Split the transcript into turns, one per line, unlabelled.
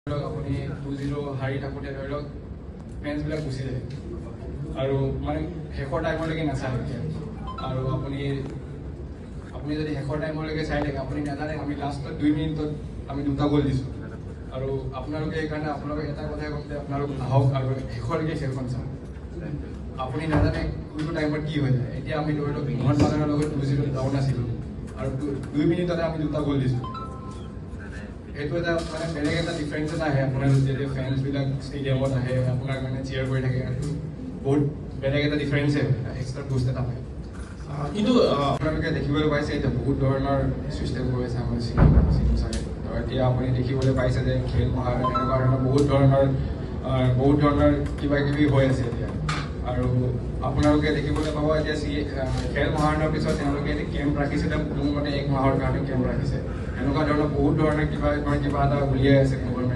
আপুনি 2-0 হাৰি থাকোঁতে ধৰি লওক ফেন্সবিলাক গুচি যায় আৰু মানে শেষৰ টাইমলৈকে নাচায় আৰু আপুনি যদি শেষৰ টাইমলৈকে চাই থাকে আপুনি নাজানে আমি লাষ্টত 2 মিনিটত আমি 2টা গ'ল দিছোঁ আৰু আপোনালোকে সেইকাৰণে আপোনালোকে এটা কথাই ক'ম যে আপোনালোক আহক আৰু শেষলৈকে খেলখন চাওক আপুনি নাজানে কোনটো টাইমত কি হৈ যায় এতিয়া আমি ধৰি লওক মোহন বাগানৰ লগত 2-0 ডাউন আছিলোঁ আৰু 2 মিনিটতে আমি 2টা গ'ল দিছোঁ এইটো এটা মানে বেলেগ এটা ডিফাৰেঞ্চ এটা আহে আপোনাৰ যেতিয়া ফেন্সবিলাক ষ্টেডিয়ামত আহে আপোনাৰ কাৰণে চিয়াৰ কৰি থাকে আৰু বহুত বেলেগ এটা ডিফাৰেঞ্চে হয় এক্সট্ৰা বুষ্ট এটা হয় কিন্তু আপোনালোকে দেখিবলৈ পাইছে এতিয়া বহুত ধৰণৰ চিষ্টেম হৈ আছে আমাৰ চিনেমা চাগে এতিয়া আপুনি দেখিবলৈ পাইছে যে খেল মহাৰণ এনেকুৱা ধৰণৰ বহুত ধৰণৰ কিবা কিবি হৈ আছে এতিয়া আৰু আপোনালোকে দেখিবলৈ পাব এতিয়া খেল মহাৰণৰ পিছত তেওঁলোকে এতিয়া কেম্প ৰাখিছে মোৰ মতে 1 মাহৰ কাৰণে কেম্প ৰাখিছে এনেকুৱা ধৰণৰ বহুত ধৰণৰ কিবা এটা উলিয়াই আছে গভৰ্ণমেণ্টে